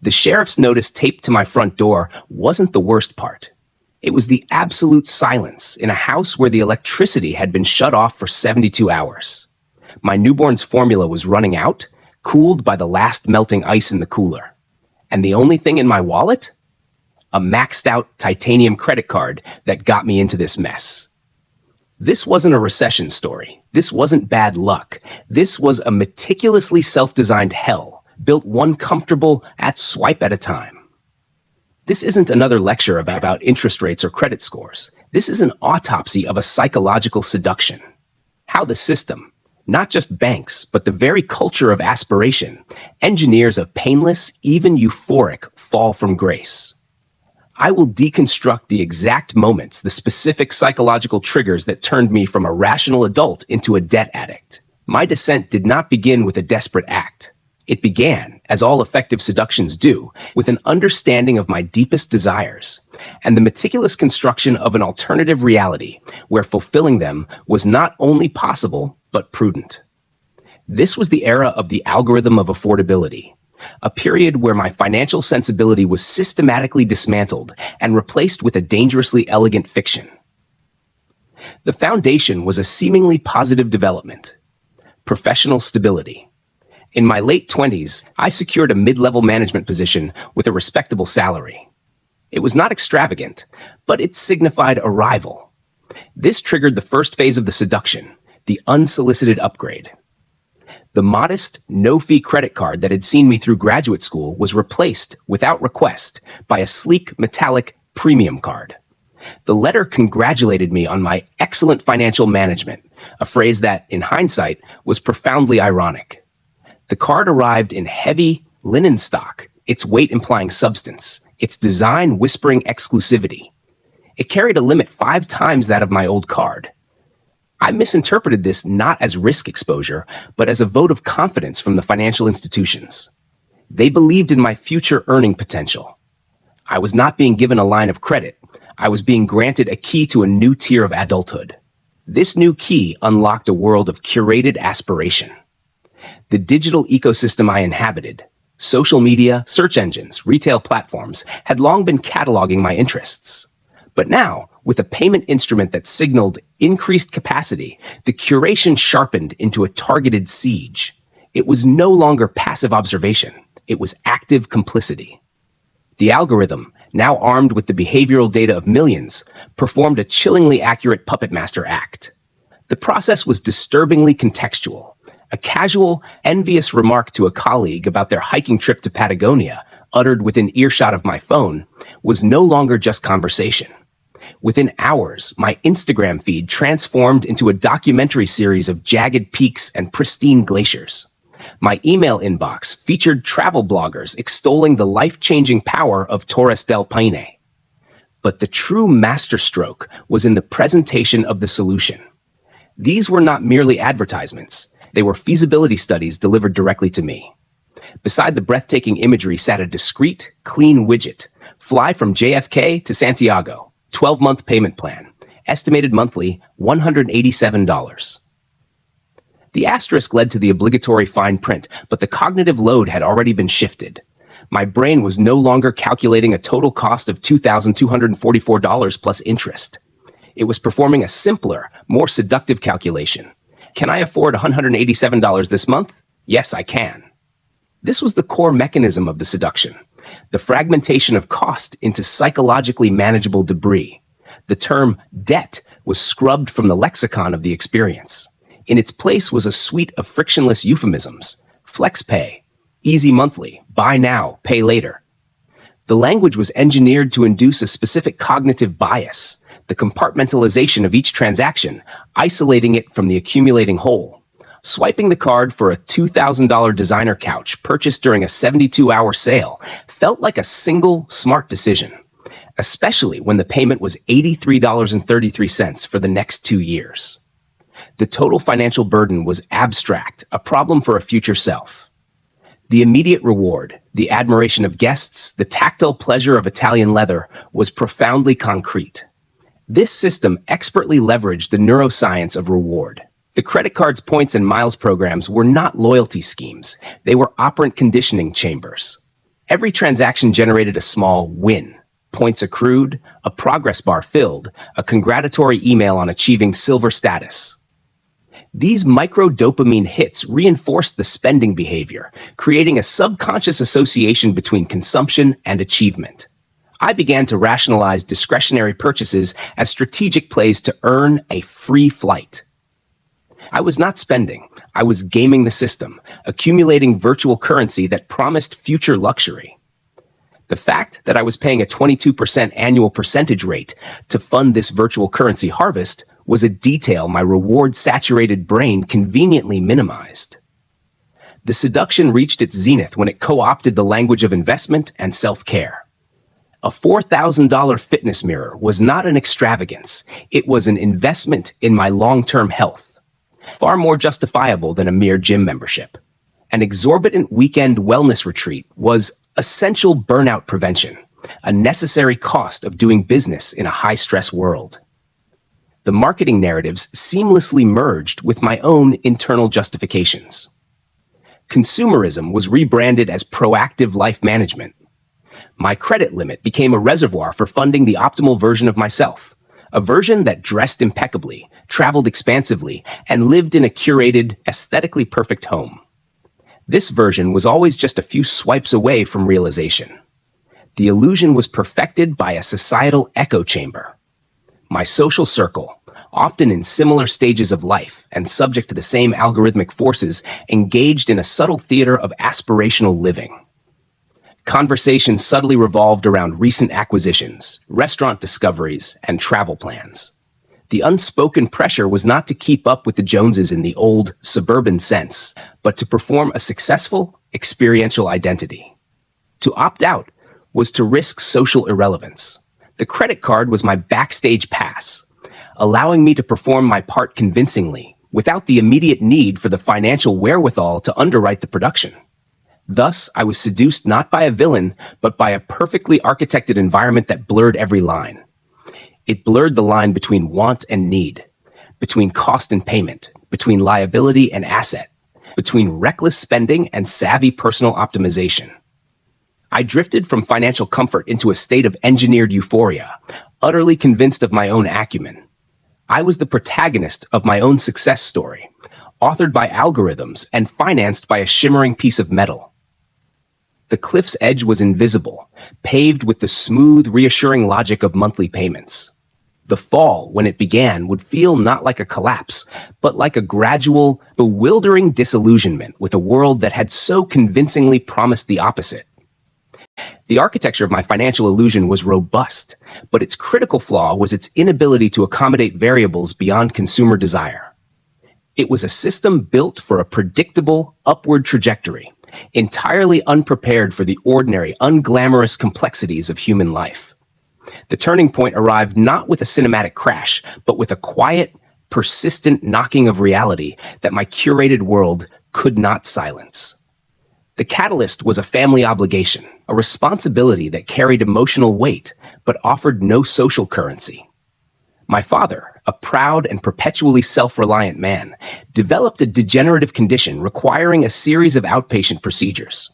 The sheriff's notice taped to my front door wasn't the worst part. It was the absolute silence in a house where the electricity had been shut off for 72 hours. My newborn's formula was running out, cooled by the last melting ice in the cooler. And the only thing in my wallet? A maxed-out titanium credit card that got me into this mess. This wasn't a recession story. This wasn't bad luck. This was a meticulously self-designed hell, built one comfortable swipe at a time. This isn't another lecture about interest rates or credit scores. This is an autopsy of a psychological seduction. How the system, not just banks, but the very culture of aspiration, engineers a painless, even euphoric fall from grace. I will deconstruct the exact moments, the specific psychological triggers that turned me from a rational adult into a debt addict. My descent did not begin with a desperate act. It began, as all effective seductions do, with an understanding of my deepest desires and the meticulous construction of an alternative reality where fulfilling them was not only possible, but prudent. This was the era of the algorithm of affordability, a period where my financial sensibility was systematically dismantled and replaced with a dangerously elegant fiction. The foundation was a seemingly positive development: professional stability. In my late 20s, I secured a mid-level management position with a respectable salary. It was not extravagant, but it signified arrival. This triggered the first phase of the seduction, the unsolicited upgrade. The modest, no-fee credit card that had seen me through graduate school was replaced, without request, by a sleek, metallic premium card. The letter congratulated me on my excellent financial management, a phrase that, in hindsight, was profoundly ironic. The card arrived in heavy, linen stock, its weight implying substance, its design whispering exclusivity. It carried a limit 5 times that of my old card. I misinterpreted this not as risk exposure, but as a vote of confidence from the financial institutions. They believed in my future earning potential. I was not being given a line of credit. I was being granted a key to a new tier of adulthood. This new key unlocked a world of curated aspiration. The digital ecosystem I inhabited, social media, search engines, retail platforms, had long been cataloging my interests. But now, with a payment instrument that signaled increased capacity, the curation sharpened into a targeted siege. It was no longer passive observation. It was active complicity. The algorithm, now armed with the behavioral data of millions, performed a chillingly accurate puppet master act. The process was disturbingly contextual. A casual, envious remark to a colleague about their hiking trip to Patagonia, uttered within earshot of my phone, was no longer just conversation. Within hours, my Instagram feed transformed into a documentary series of jagged peaks and pristine glaciers. My email inbox featured travel bloggers extolling the life-changing power of Torres del Paine. But the true masterstroke was in the presentation of the solution. These were not merely advertisements. They were feasibility studies delivered directly to me. Beside the breathtaking imagery sat a discreet, clean widget. Fly from JFK to Santiago. 12-month payment plan. Estimated monthly $187. The asterisk led to the obligatory fine print, but the cognitive load had already been shifted. My brain was no longer calculating a total cost of $2,244 plus interest. It was performing a simpler, more seductive calculation. Can I afford $187 this month? Yes, I can. This was the core mechanism of the seduction, the fragmentation of cost into psychologically manageable debris. The term debt was scrubbed from the lexicon of the experience. In its place was a suite of frictionless euphemisms: flex pay, easy monthly, buy now, pay later. The language was engineered to induce a specific cognitive bias, the compartmentalization of each transaction, isolating it from the accumulating whole. Swiping the card for a $2,000 designer couch purchased during a 72-hour sale felt like a single, smart decision, especially when the payment was $83.33 for the next 2 years. The total financial burden was abstract, a problem for a future self. The immediate reward, the admiration of guests, the tactile pleasure of Italian leather, was profoundly concrete. This system expertly leveraged the neuroscience of reward. The credit card's points and miles programs were not loyalty schemes. They were operant conditioning chambers. Every transaction generated a small win. Points accrued, a progress bar filled, a congratulatory email on achieving silver status. These micro-dopamine hits reinforced the spending behavior, creating a subconscious association between consumption and achievement. I began to rationalize discretionary purchases as strategic plays to earn a free flight. I was not spending, I was gaming the system, accumulating virtual currency that promised future luxury. The fact that I was paying a 22% annual percentage rate to fund this virtual currency harvest was a detail my reward-saturated brain conveniently minimized. The seduction reached its zenith when it co-opted the language of investment and self-care. A $4,000 fitness mirror was not an extravagance, it was an investment in my long-term health, far more justifiable than a mere gym membership. An exorbitant weekend wellness retreat was essential burnout prevention, a necessary cost of doing business in a high-stress world. The marketing narratives seamlessly merged with my own internal justifications. Consumerism was rebranded as proactive life management. My credit limit became a reservoir for funding the optimal version of myself, a version that dressed impeccably, traveled expansively, and lived in a curated, aesthetically perfect home. This version was always just a few swipes away from realization. The illusion was perfected by a societal echo chamber. My social circle, often in similar stages of life and subject to the same algorithmic forces, engaged in a subtle theater of aspirational living. Conversations subtly revolved around recent acquisitions, restaurant discoveries, and travel plans. The unspoken pressure was not to keep up with the Joneses in the old, suburban sense, but to perform a successful, experiential identity. To opt out was to risk social irrelevance. The credit card was my backstage pass, allowing me to perform my part convincingly, without the immediate need for the financial wherewithal to underwrite the production. Thus, I was seduced not by a villain, but by a perfectly architected environment that blurred every line. It blurred the line between want and need, between cost and payment, between liability and asset, between reckless spending and savvy personal optimization. I drifted from financial comfort into a state of engineered euphoria, utterly convinced of my own acumen. I was the protagonist of my own success story, authored by algorithms and financed by a shimmering piece of metal. The cliff's edge was invisible, paved with the smooth, reassuring logic of monthly payments. The fall, when it began, would feel not like a collapse, but like a gradual, bewildering disillusionment with a world that had so convincingly promised the opposite. The architecture of my financial illusion was robust, but its critical flaw was its inability to accommodate variables beyond consumer desire. It was a system built for a predictable, upward trajectory, entirely unprepared for the ordinary, unglamorous complexities of human life. The turning point arrived not with a cinematic crash, but with a quiet, persistent knocking of reality that my curated world could not silence. The catalyst was a family obligation, a responsibility that carried emotional weight, but offered no social currency. My father, a proud and perpetually self-reliant man, developed a degenerative condition requiring a series of outpatient procedures.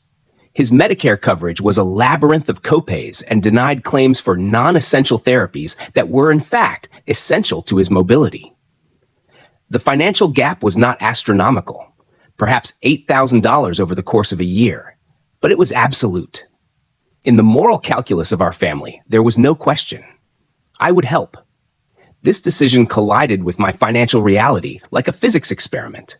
His Medicare coverage was a labyrinth of copays and denied claims for non-essential therapies that were, in fact, essential to his mobility. The financial gap was not astronomical, perhaps $8,000 over the course of a year, but it was absolute. In the moral calculus of our family, there was no question. I would help. This decision collided with my financial reality like a physics experiment.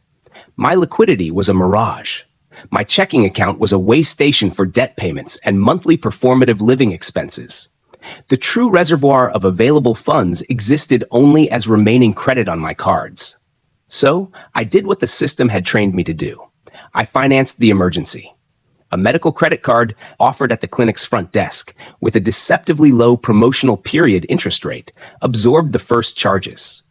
My liquidity was a mirage. My checking account was a way station for debt payments and monthly performative living expenses. The true reservoir of available funds existed only as remaining credit on my cards. So, I did what the system had trained me to do. I financed the emergency. A medical credit card offered at the clinic's front desk, with a deceptively low promotional period interest rate, absorbed the first charges.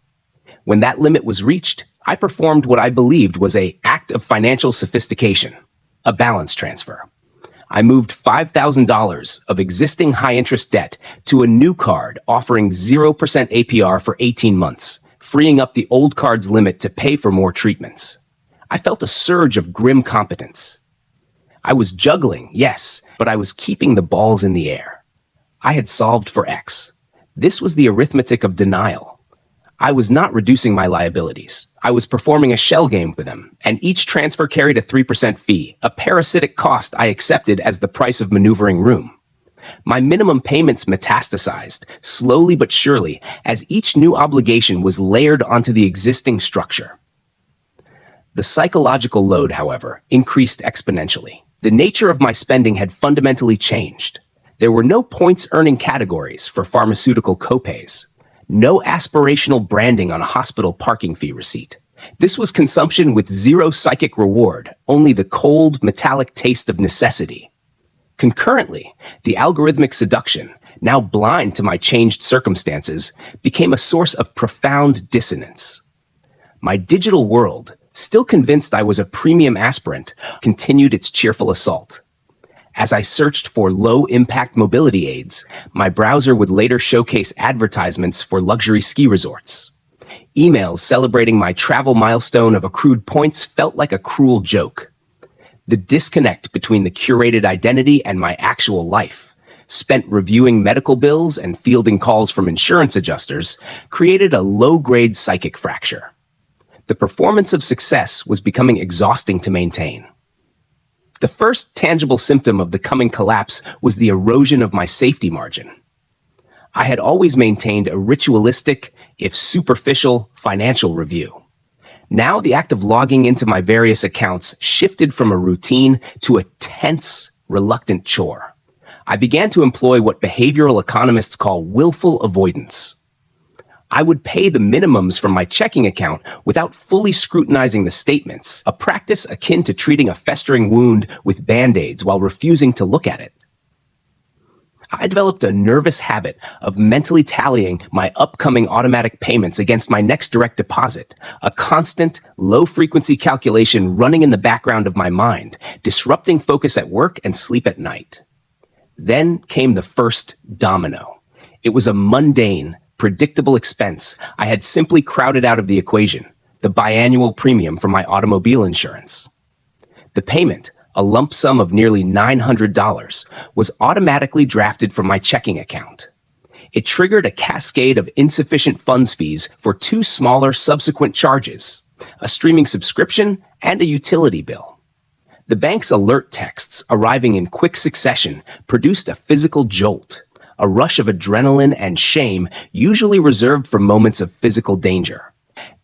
When that limit was reached, I performed what I believed was an act of financial sophistication, a balance transfer. I moved $5,000 of existing high-interest debt to a new card offering 0% APR for 18 months, freeing up the old card's limit to pay for more treatments. I felt a surge of grim competence. I was juggling, yes, but I was keeping the balls in the air. I had solved for X. This was the arithmetic of denial. I was not reducing my liabilities. I was performing a shell game with them, and each transfer carried a 3% fee, a parasitic cost I accepted as the price of maneuvering room. My minimum payments metastasized, slowly but surely, as each new obligation was layered onto the existing structure. The psychological load, however, increased exponentially. The nature of my spending had fundamentally changed. There were no points-earning categories for pharmaceutical copays. No aspirational branding on a hospital parking fee receipt. This was consumption with zero psychic reward, only the cold, metallic taste of necessity. Concurrently, the algorithmic seduction, now blind to my changed circumstances, became a source of profound dissonance. My digital world, still convinced I was a premium aspirant, continued its cheerful assault. As I searched for low-impact mobility aids, my browser would later showcase advertisements for luxury ski resorts. Emails celebrating my travel milestone of accrued points felt like a cruel joke. The disconnect between the curated identity and my actual life, spent reviewing medical bills and fielding calls from insurance adjusters, created a low-grade psychic fracture. The performance of success was becoming exhausting to maintain. The first tangible symptom of the coming collapse was the erosion of my safety margin. I had always maintained a ritualistic, if superficial, financial review. Now the act of logging into my various accounts shifted from a routine to a tense, reluctant chore. I began to employ what behavioral economists call willful avoidance. I would pay the minimums from my checking account without fully scrutinizing the statements, a practice akin to treating a festering wound with Band-Aids while refusing to look at it. I developed a nervous habit of mentally tallying my upcoming automatic payments against my next direct deposit, a constant, low-frequency calculation running in the background of my mind, disrupting focus at work and sleep at night. Then came the first domino. It was a mundane, predictable expense I had simply crowded out of the equation, the biannual premium for my automobile insurance. The payment, a lump sum of nearly $900, was automatically drafted from my checking account. It triggered a cascade of insufficient funds fees for two smaller subsequent charges, a streaming subscription and a utility bill. The bank's alert texts, arriving in quick succession, produced a physical jolt, a rush of adrenaline and shame usually reserved for moments of physical danger.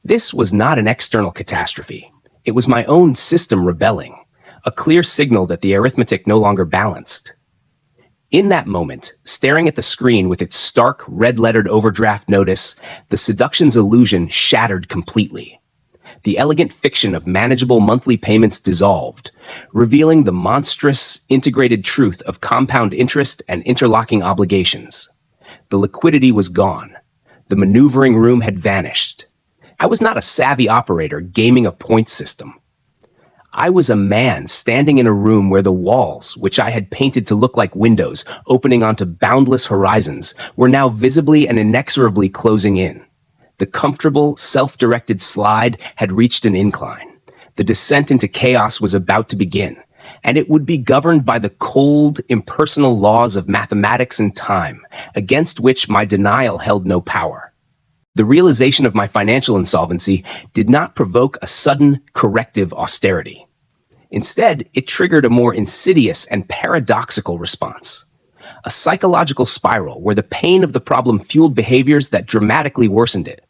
This was not an external catastrophe. It was my own system rebelling, a clear signal that the arithmetic no longer balanced. In that moment, staring at the screen with its stark, red-lettered overdraft notice, the Seduction's illusion shattered completely. The elegant fiction of manageable monthly payments dissolved, revealing the monstrous, integrated truth of compound interest and interlocking obligations. The liquidity was gone. The maneuvering room had vanished. I was not a savvy operator gaming a point system. I was a man standing in a room where the walls, which I had painted to look like windows opening onto boundless horizons, were now visibly and inexorably closing in. The comfortable, self-directed slide had reached an incline. The descent into chaos was about to begin, and it would be governed by the cold, impersonal laws of mathematics and time, against which my denial held no power. The realization of my financial insolvency did not provoke a sudden, corrective austerity. Instead, it triggered a more insidious and paradoxical response. A psychological spiral where the pain of the problem fueled behaviors that dramatically worsened it.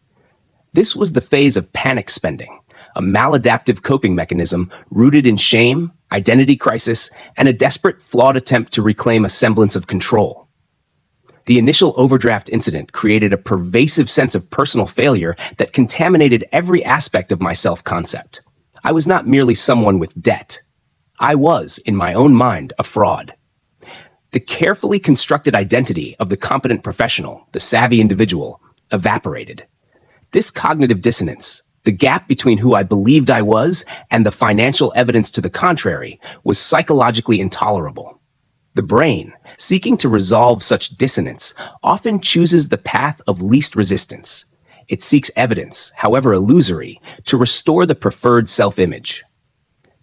This was the phase of panic spending, a maladaptive coping mechanism rooted in shame, identity crisis, and a desperate, flawed attempt to reclaim a semblance of control. The initial overdraft incident created a pervasive sense of personal failure that contaminated every aspect of my self-concept. I was not merely someone with debt. I was, in my own mind, a fraud. The carefully constructed identity of the competent professional, the savvy individual, evaporated. This cognitive dissonance, the gap between who I believed I was and the financial evidence to the contrary, was psychologically intolerable. The brain, seeking to resolve such dissonance, often chooses the path of least resistance. It seeks evidence, however illusory, to restore the preferred self-image.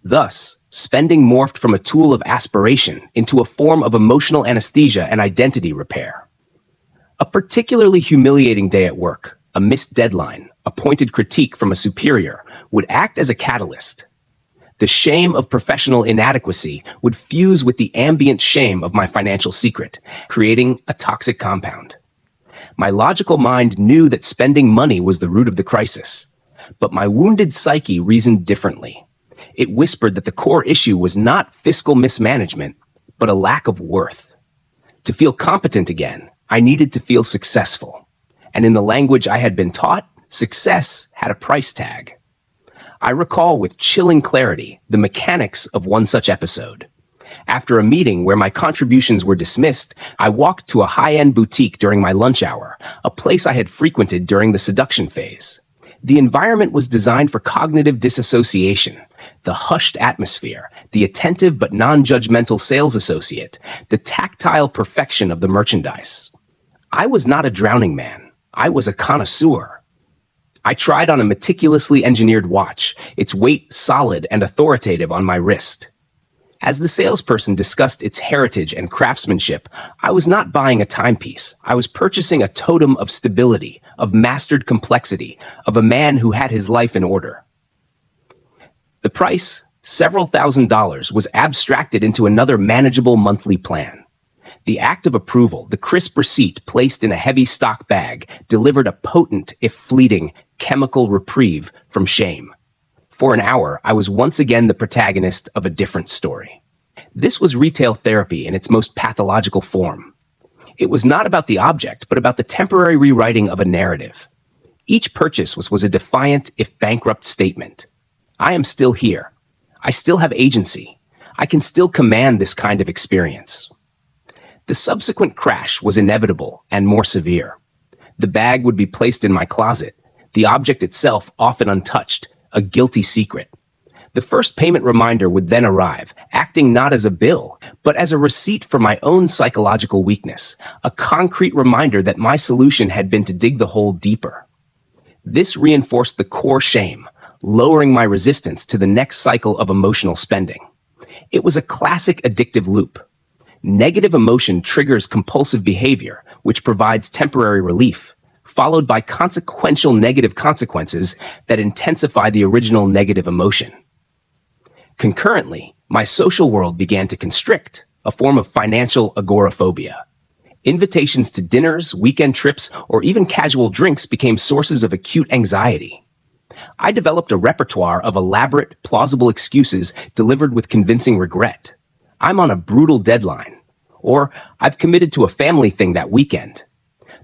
Thus, spending morphed from a tool of aspiration into a form of emotional anesthesia and identity repair. A particularly humiliating day at work, a missed deadline, a pointed critique from a superior, would act as a catalyst. The shame of professional inadequacy would fuse with the ambient shame of my financial secret, creating a toxic compound. My logical mind knew that spending money was the root of the crisis, but my wounded psyche reasoned differently. It whispered that the core issue was not fiscal mismanagement, but a lack of worth. To feel competent again, I needed to feel successful. And in the language I had been taught, success had a price tag. I recall with chilling clarity the mechanics of one such episode. After a meeting where my contributions were dismissed, I walked to a high-end boutique during my lunch hour, a place I had frequented during the seduction phase. The environment was designed for cognitive disassociation, the hushed atmosphere, the attentive but non-judgmental sales associate, the tactile perfection of the merchandise. I was not a drowning man. I was a connoisseur. I tried on a meticulously engineered watch, its weight solid and authoritative on my wrist. As the salesperson discussed its heritage and craftsmanship, I was not buying a timepiece. I was purchasing a totem of stability, of mastered complexity, of a man who had his life in order. The price, several $1,000s, was abstracted into another manageable monthly plan. The act of approval, the crisp receipt placed in a heavy stock bag, delivered a potent, if fleeting, chemical reprieve from shame. For an hour, I was once again the protagonist of a different story. This was retail therapy in its most pathological form. It was not about the object, but about the temporary rewriting of a narrative. Each purchase was a defiant, if bankrupt, statement. I am still here. I still have agency. I can still command this kind of experience. The subsequent crash was inevitable and more severe. The bag would be placed in my closet, the object itself often untouched, a guilty secret. The first payment reminder would then arrive, acting not as a bill, but as a receipt for my own psychological weakness, a concrete reminder that my solution had been to dig the hole deeper. This reinforced the core shame, lowering my resistance to the next cycle of emotional spending. It was a classic addictive loop. Negative emotion triggers compulsive behavior, which provides temporary relief, followed by consequential negative consequences that intensify the original negative emotion. Concurrently, my social world began to constrict, a form of financial agoraphobia. Invitations to dinners, weekend trips, or even casual drinks became sources of acute anxiety. I developed a repertoire of elaborate, plausible excuses delivered with convincing regret. I'm on a brutal deadline, or I've committed to a family thing that weekend.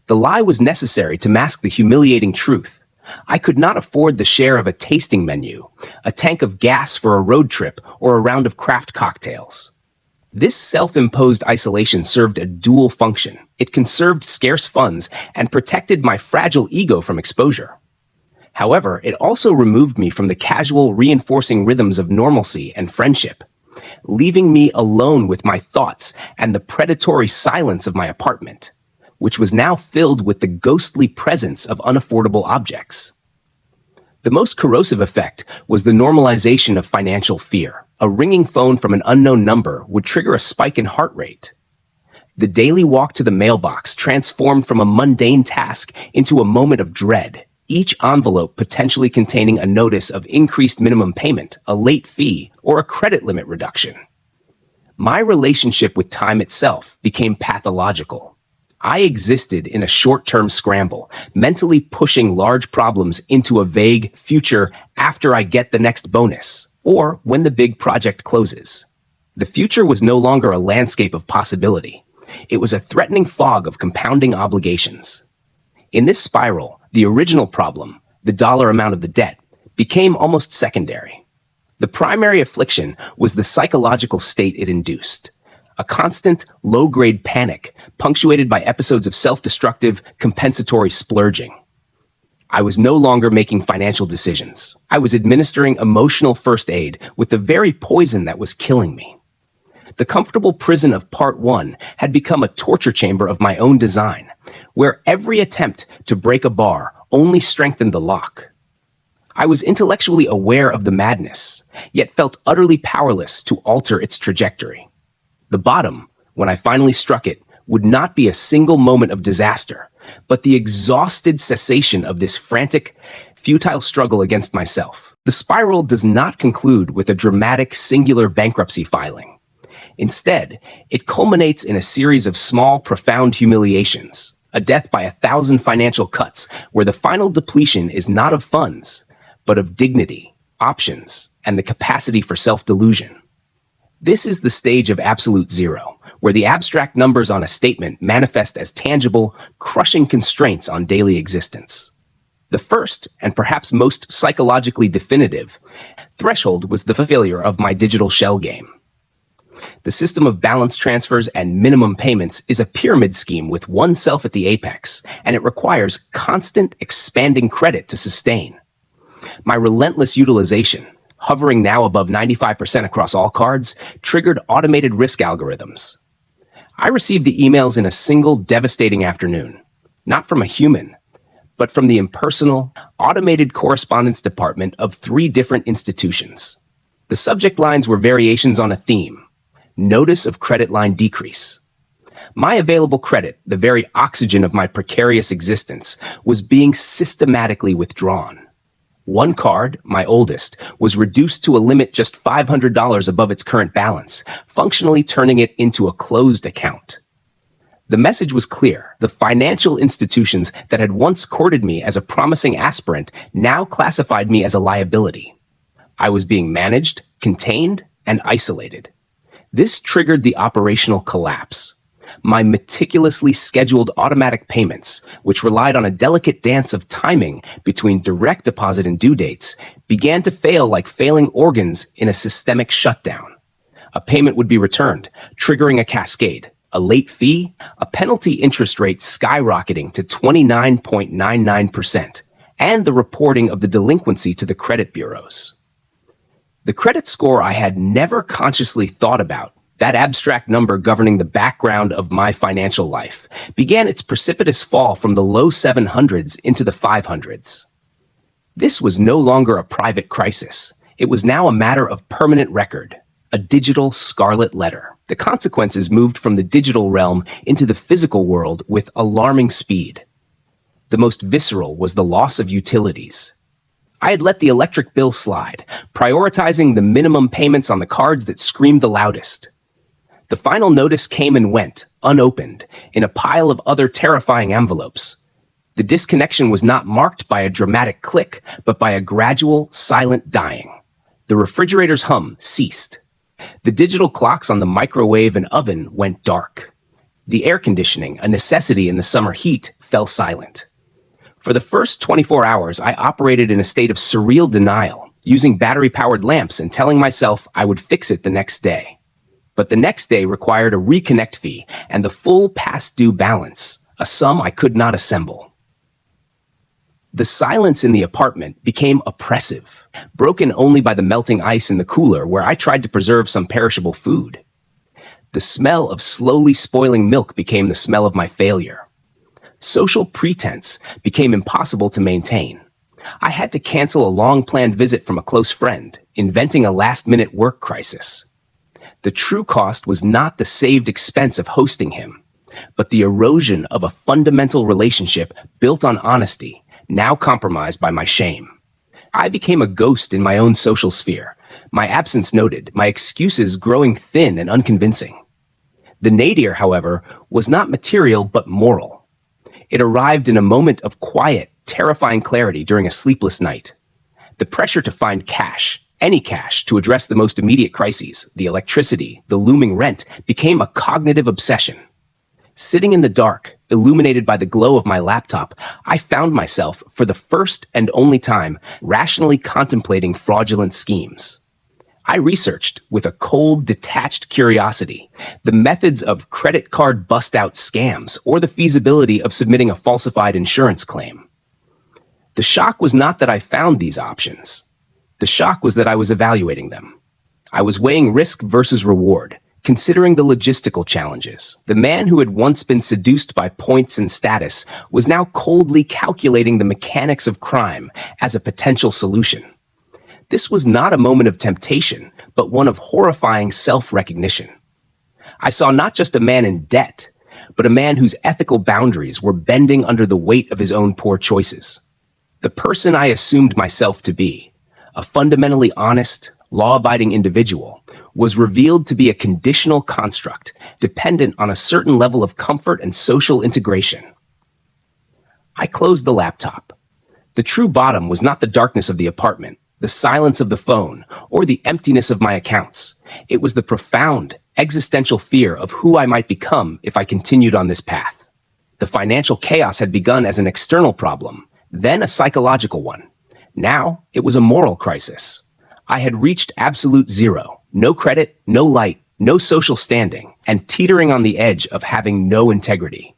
The lie was necessary to mask the humiliating truth. I could not afford the share of a tasting menu, a tank of gas for a road trip, or a round of craft cocktails. This self-imposed isolation served a dual function. It conserved scarce funds and protected my fragile ego from exposure. However, it also removed me from the casual, reinforcing rhythms of normalcy and friendship, leaving me alone with my thoughts and the predatory silence of my apartment, which was now filled with the ghostly presence of unaffordable objects. The most corrosive effect was the normalization of financial fear. A ringing phone from an unknown number would trigger a spike in heart rate. The daily walk to the mailbox transformed from a mundane task into a moment of dread, each envelope potentially containing a notice of increased minimum payment, a late fee, or a credit limit reduction. My relationship with time itself became pathological. I existed in a short-term scramble, mentally pushing large problems into a vague future after I get the next bonus, or when the big project closes. The future was no longer a landscape of possibility. It was a threatening fog of compounding obligations. In this spiral, the original problem, the dollar amount of the debt, became almost secondary. The primary affliction was the psychological state it induced. A constant, low-grade panic, punctuated by episodes of self-destructive, compensatory splurging. I was no longer making financial decisions. I was administering emotional first aid with the very poison that was killing me. The comfortable prison of part one had become a torture chamber of my own design, where every attempt to break a bar only strengthened the lock. I was intellectually aware of the madness, yet felt utterly powerless to alter its trajectory. The bottom, when I finally struck it, would not be a single moment of disaster, but the exhausted cessation of this frantic, futile struggle against myself. The spiral does not conclude with a dramatic, singular bankruptcy filing. Instead, it culminates in a series of small, profound humiliations, a death by 1,000 financial cuts, where the final depletion is not of funds, but of dignity, options, and the capacity for self-delusion. This is the stage of absolute zero, where the abstract numbers on a statement manifest as tangible, crushing constraints on daily existence. The first, and perhaps most psychologically definitive, threshold was the failure of my digital shell game. The system of balance transfers and minimum payments is a pyramid scheme with oneself at the apex, and it requires constant, expanding credit to sustain. My relentless utilization, hovering now above 95% across all cards, triggered automated risk algorithms. I received the emails in a single devastating afternoon, not from a human, but from the impersonal, automated correspondence department of 3 different institutions. The subject lines were variations on a theme: notice of credit line decrease. My available credit, the very oxygen of my precarious existence, was being systematically withdrawn. One card, my oldest, was reduced to a limit just $500 above its current balance, functionally turning it into a closed account. The message was clear. The financial institutions that had once courted me as a promising aspirant now classified me as a liability. I was being managed, contained, and isolated. This triggered the operational collapse. My meticulously scheduled automatic payments, which relied on a delicate dance of timing between direct deposit and due dates, began to fail like failing organs in a systemic shutdown. A payment would be returned, triggering a cascade, a late fee, a penalty interest rate skyrocketing to 29.99%, and the reporting of the delinquency to the credit bureaus. The credit score I had never consciously thought about, that abstract number governing the background of my financial life, began its precipitous fall from the low 700s into the 500s. This was no longer a private crisis. It was now a matter of permanent record, a digital scarlet letter. The consequences moved from the digital realm into the physical world with alarming speed. The most visceral was the loss of utilities. I had let the electric bill slide, prioritizing the minimum payments on the cards that screamed the loudest. The final notice came and went, unopened, in a pile of other terrifying envelopes. The disconnection was not marked by a dramatic click, but by a gradual, silent dying. The refrigerator's hum ceased. The digital clocks on the microwave and oven went dark. The air conditioning, a necessity in the summer heat, fell silent. For the first 24 hours, I operated in a state of surreal denial, using battery-powered lamps and telling myself I would fix it the next day. But the next day required a reconnect fee and the full past due balance, a sum I could not assemble. The silence in the apartment became oppressive, broken only by the melting ice in the cooler where I tried to preserve some perishable food. The smell of slowly spoiling milk became the smell of my failure. Social pretense became impossible to maintain. I had to cancel a long-planned visit from a close friend, inventing a last-minute work crisis. The true cost was not the saved expense of hosting him, but the erosion of a fundamental relationship built on honesty, now compromised by my shame. I became a ghost in my own social sphere, my absence noted, my excuses growing thin and unconvincing. The nadir, however, was not material but moral. It arrived in a moment of quiet, terrifying clarity during a sleepless night. The pressure to find cash, any cash, to address the most immediate crises, the electricity, the looming rent, became a cognitive obsession. Sitting in the dark, illuminated by the glow of my laptop, I found myself, for the first and only time, rationally contemplating fraudulent schemes. I researched, with a cold, detached curiosity, the methods of credit card bust-out scams or the feasibility of submitting a falsified insurance claim. The shock was not that I found these options. The shock was that I was evaluating them. I was weighing risk versus reward, Considering the logistical challenges, the man who had once been seduced by points and status was now coldly calculating the mechanics of crime as a potential solution. This was not a moment of temptation, but one of horrifying self-recognition. I saw not just a man in debt, but a man whose ethical boundaries were bending under the weight of his own poor choices. The person I assumed myself to be, a fundamentally honest, law-abiding individual, was revealed to be a conditional construct dependent on a certain level of comfort and social integration. I closed the laptop. The true bottom was not the darkness of the apartment, the silence of the phone, or the emptiness of my accounts. It was the profound, existential fear of who I might become if I continued on this path. The financial chaos had begun as an external problem, then a psychological one. Now, it was a moral crisis. I had reached absolute zero, no credit, no light, no social standing, and teetering on the edge of having no integrity.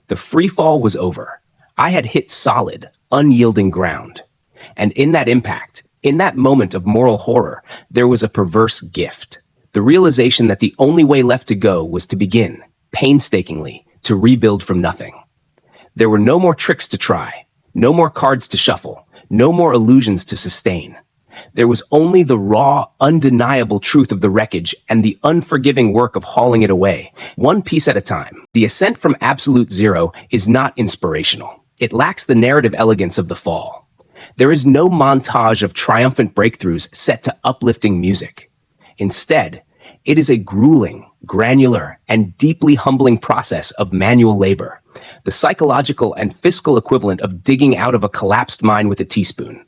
The free fall was over. I had hit solid, unyielding ground. And in that impact, in that moment of moral horror, there was a perverse gift. The realization that the only way left to go was to begin, painstakingly, to rebuild from nothing. There were no more tricks to try, no more cards to shuffle, no more illusions to sustain. There was only the raw, undeniable truth of the wreckage and the unforgiving work of hauling it away, one piece at a time. The ascent from absolute zero is not inspirational. It lacks the narrative elegance of the fall. There is no montage of triumphant breakthroughs set to uplifting music. Instead, it is a grueling, granular, and deeply humbling process of manual labor, the psychological and fiscal equivalent of digging out of a collapsed mine with a teaspoon.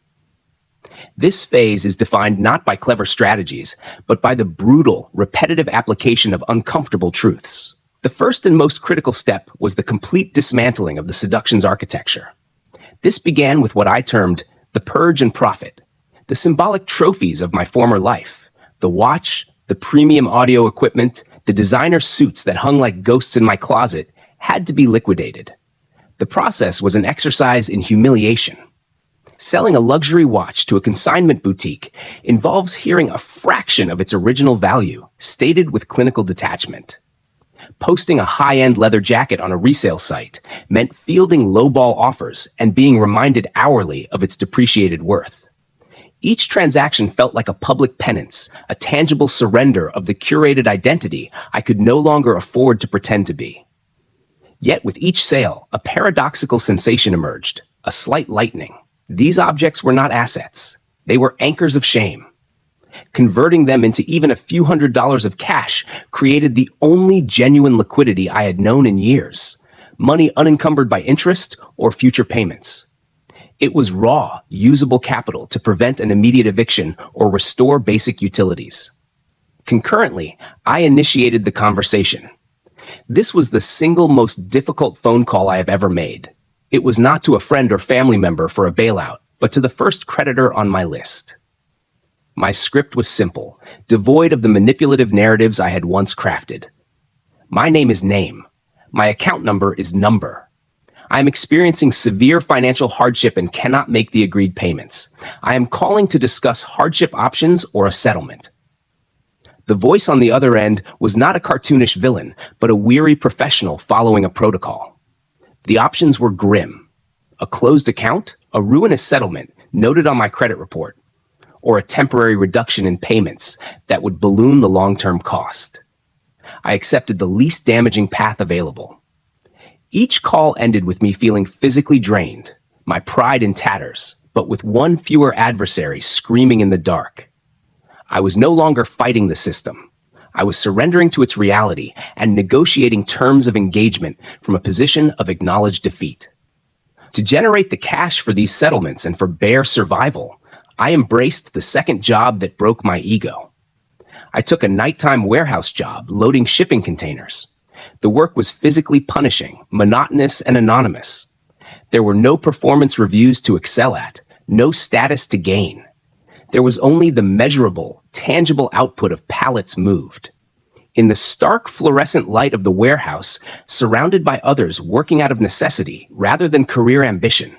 This phase is defined not by clever strategies, but by the brutal, repetitive application of uncomfortable truths. The first and most critical step was the complete dismantling of the Seduction's architecture. This began with what I termed the purge and profit, the symbolic trophies of my former life, the watch, the premium audio equipment, the designer suits that hung like ghosts in my closet had to be liquidated. The process was an exercise in humiliation. Selling a luxury watch to a consignment boutique involves hearing a fraction of its original value, stated with clinical detachment. Posting a high-end leather jacket on a resale site meant fielding lowball offers and being reminded hourly of its depreciated worth. Each transaction felt like a public penance, a tangible surrender of the curated identity I could no longer afford to pretend to be. Yet with each sale, a paradoxical sensation emerged, a slight lightening. These objects were not assets. They were anchors of shame. Converting them into even a few $100s of cash created the only genuine liquidity I had known in years, money unencumbered by interest or future payments. It was raw, usable capital to prevent an immediate eviction or restore basic utilities. Concurrently, I initiated the conversation. This was the single most difficult phone call I have ever made. It was not to a friend or family member for a bailout, but to the first creditor on my list. My script was simple, devoid of the manipulative narratives I had once crafted. My name is name. My account number is number. I am experiencing severe financial hardship and cannot make the agreed payments. I am calling to discuss hardship options or a settlement. The voice on the other end was not a cartoonish villain, but a weary professional following a protocol. The options were grim. A closed account, a ruinous settlement noted on my credit report, or a temporary reduction in payments that would balloon the long-term cost. I accepted the least damaging path available. Each call ended with me feeling physically drained, my pride in tatters, but with one fewer adversary screaming in the dark. I was no longer fighting the system. I was surrendering to its reality and negotiating terms of engagement from a position of acknowledged defeat. To generate the cash for these settlements and for bare survival, I embraced the second job that broke my ego. I took a nighttime warehouse job loading shipping containers. The work was physically punishing, monotonous, and anonymous. There were no performance reviews to excel at, no status to gain. There was only the measurable, tangible output of pallets moved. In the stark fluorescent light of the warehouse, surrounded by others working out of necessity rather than career ambition,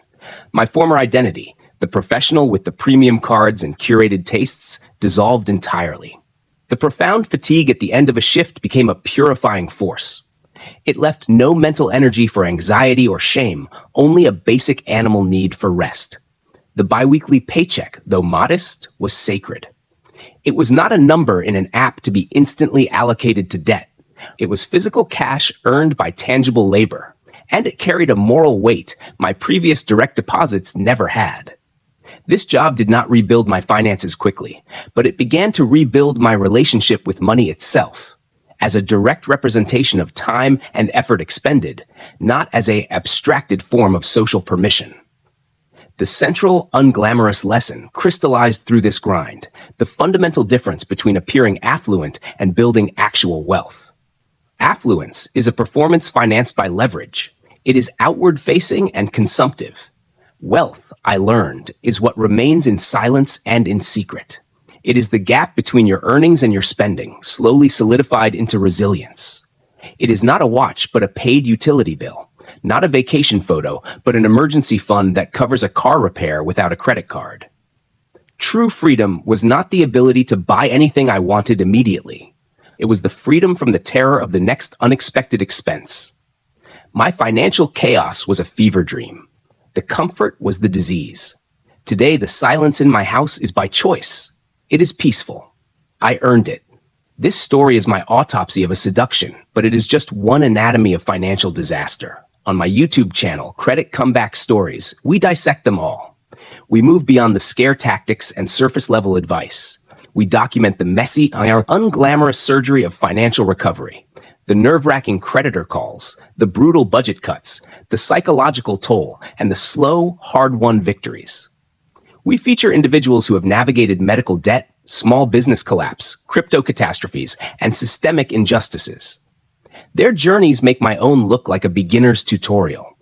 my former identity, the professional with the premium cards and curated tastes, dissolved entirely. The profound fatigue at the end of a shift became a purifying force. It left no mental energy for anxiety or shame, only a basic animal need for rest. The biweekly paycheck, though modest, was sacred. It was not a number in an app to be instantly allocated to debt. It was physical cash earned by tangible labor, and it carried a moral weight my previous direct deposits never had. This job did not rebuild my finances quickly, but it began to rebuild my relationship with money itself, as a direct representation of time and effort expended, not as an abstracted form of social permission. The central, unglamorous lesson crystallized through this grind, the fundamental difference between appearing affluent and building actual wealth. Affluence is a performance financed by leverage. It is outward-facing and consumptive. Wealth, I learned, is what remains in silence and in secret. It is the gap between your earnings and your spending, slowly solidified into resilience. It is not a watch, but a paid utility bill. Not a vacation photo, but an emergency fund that covers a car repair without a credit card. True freedom was not the ability to buy anything I wanted immediately. It was the freedom from the terror of the next unexpected expense. My financial chaos was a fever dream. The comfort was the disease. Today, the silence in my house is by choice. It is peaceful. I earned it. This story is my autopsy of a seduction, but it is just one anatomy of financial disaster. On my YouTube channel, Credit Comeback Stories, we dissect them all. We move beyond the scare tactics and surface-level advice. We document the messy, unglamorous surgery of financial recovery, the nerve-wracking creditor calls, the brutal budget cuts, the psychological toll, and the slow, hard-won victories. We feature individuals who have navigated medical debt, small business collapse, crypto catastrophes, and systemic injustices. Their journeys make my own look like a beginner's tutorial.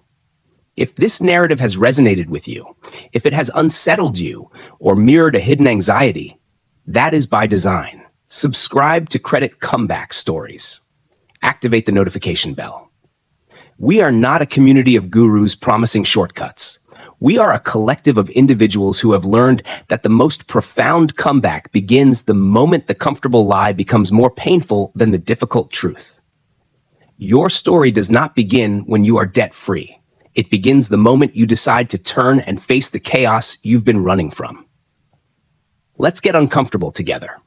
If this narrative has resonated with you, if it has unsettled you or mirrored a hidden anxiety, that is by design. Subscribe to Credit Comeback Stories. Activate the notification bell. We are not a community of gurus promising shortcuts. We are a collective of individuals who have learned that the most profound comeback begins the moment the comfortable lie becomes more painful than the difficult truth. Your story does not begin when you are debt-free. It begins the moment you decide to turn and face the chaos you've been running from. Let's get uncomfortable together.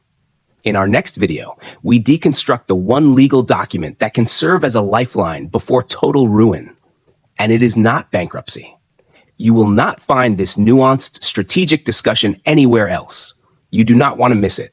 In our next video, we deconstruct the one legal document that can serve as a lifeline before total ruin. And it is not bankruptcy. You will not find this nuanced, strategic discussion anywhere else. You do not want to miss it.